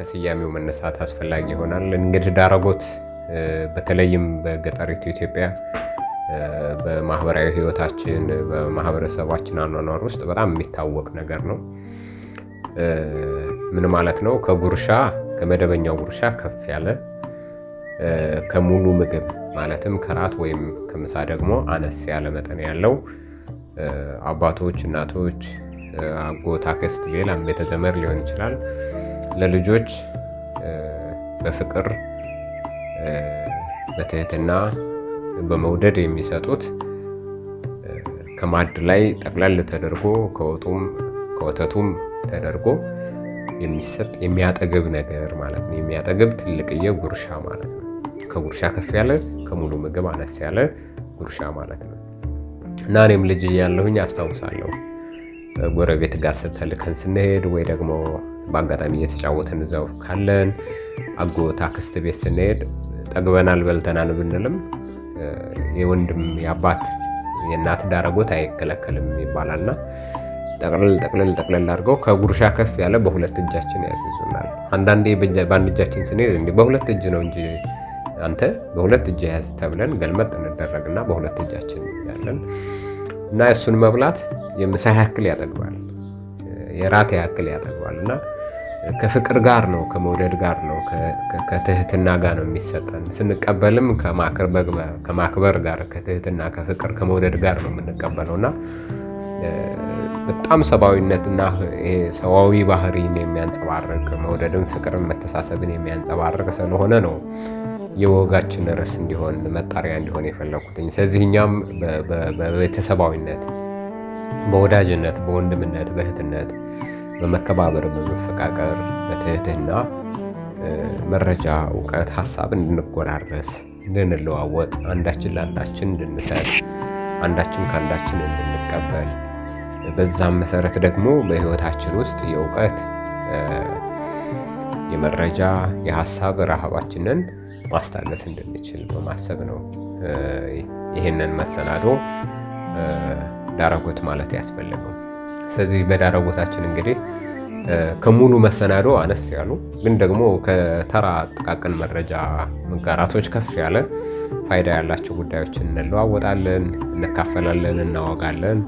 ከስያሜው መነሳት አስፈላጊ ይሆናል። እንግዲህ ዳረጎት በተለይም በገጠሪቱ ኢትዮጵያ በማህበራዊ ህይወታችን በማህበረሰባችን አኗኗር ውስጥ በጣም የሚታወቅ ነገር ነው። ምን ማለት ነው? ከጉርሻ ከመደበኛው ጉርሻ ከፍ ያለ ከሙሉ ምግብ ማለትም ከራት ወይም ከምሳ ደግሞ አነስ ያለ መጠን ያለው አባቶች፣ እናቶች፣ አጎት፣ አክስት ሌላም ቤተዘመድ ሊሆን ይችላል ለልጆች በፍቅር በትህትና በመውደድ የሚሰጡት ከማዕድ ላይ ጠቅለል ተደርጎ ከወጡም ከወተቱም ተደርጎ የሚሰጥ የሚያጠግብ ነገር ማለት ነው። የሚያጠግብ ትልቅዬ ጉርሻ ማለት ነው። ከጉርሻ ከፍ ያለ ከሙሉ ምግብ አነስ ያለ ጉርሻ ማለት ነው። እና እኔም ልጅ እያለሁኝ አስታውሳለሁ ጎረቤት ጋር ተልከን ስንሄድ ወይ ደግሞ በአጋጣሚ እየተጫወትን እዛው ካለን አጎት አክስት ቤት ስንሄድ ጠግበናል በልተናል ብንልም የወንድም የአባት የእናት ዳረጎት አይከለከልም ይባላልና ጠቅለል አድርገው ከጉርሻ ከፍ ያለ በሁለት እጃችን ያስይዙናል። አንዳንዴ በአንድ እጃችን ስንሄድ እንዲህ በሁለት እጅ ነው እንጂ አንተ በሁለት እጅ ያዝ ተብለን ገልመጥ እንደረግና በሁለት እጃችን ያለን እና እሱን መብላት የምሳ ያክል ያጠግባል፣ የራት ያክል ያጠግባል እና ከፍቅር ጋር ነው ከመውደድ ጋር ነው ከትህትና ጋር ነው የሚሰጠን። ስንቀበልም ከማክበር ጋር ከትህትና ከፍቅር ከመውደድ ጋር ነው የምንቀበለውና በጣም ሰብአዊነትና ይሄ ሰዋዊ ባህሪን የሚያንጸባርቅ መውደድን፣ ፍቅርን፣ መተሳሰብን የሚያንጸባርቅ ስለሆነ ነው የወጋችን ርዕስ እንዲሆን መጣሪያ እንዲሆን የፈለኩትኝ። ስለዚህ እኛም በቤተሰባዊነት፣ በወዳጅነት፣ በወንድምነት፣ በእህትነት፣ በመከባበር፣ በመፈቃቀር፣ በትህትና መረጃ፣ እውቀት፣ ሀሳብ እንድንጎራረስ፣ እንድንለዋወጥ፣ አንዳችን ለአንዳችን እንድንሰጥ፣ አንዳችን ከአንዳችን እንድንቀበል በዛም መሰረት ደግሞ በህይወታችን ውስጥ የእውቀት የመረጃ የሀሳብ ረሃባችንን ማስታገስ እንድንችል በማሰብ ነው ይህንን መሰናዶ ዳረጎት ማለት ያስፈልገው። ስለዚህ በዳረጎታችን እንግዲህ ከሙሉ መሰናዶ አነስ ያሉ ግን ደግሞ ከተራ ጥቃቅን መረጃ መጋራቶች ከፍ ያለ ፋይዳ ያላቸው ጉዳዮችን እንለዋወጣለን፣ እንካፈላለን፣ እናወጋለን።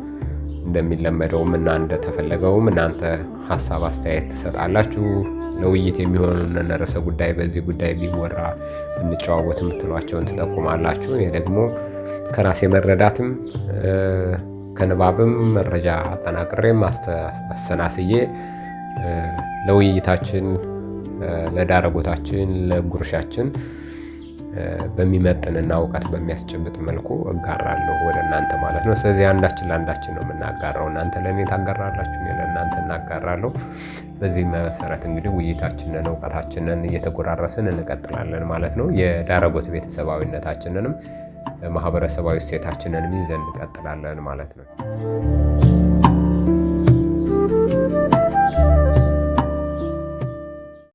እንደሚለመደውም እና እንደተፈለገውም እናንተ ሀሳብ አስተያየት ትሰጣላችሁ። ለውይይት የሚሆኑን ርዕሰ ጉዳይ በዚህ ጉዳይ ቢወራ እንጨዋወት የምትሏቸውን ትጠቁማላችሁ። ይህ ደግሞ ከራሴ መረዳትም ከንባብም መረጃ አጠናቅሬም አሰናስዬ ለውይይታችን ለዳረጎታችን ለጉርሻችን በሚመጥንና እውቀት በሚያስጨብጥ መልኩ እጋራለሁ ወደ እናንተ ማለት ነው። ስለዚህ አንዳችን ለአንዳችን ነው የምናጋራው። እናንተ ለእኔ ታጋራላችሁ፣ እኔ ለእናንተ እናጋራለሁ። በዚህ መሰረት እንግዲህ ውይይታችንን እውቀታችንን እየተጎራረስን እንቀጥላለን ማለት ነው። የዳረጎት ቤተሰባዊነታችንንም ማህበረሰባዊ እሴታችንንም ይዘን እንቀጥላለን ማለት ነው።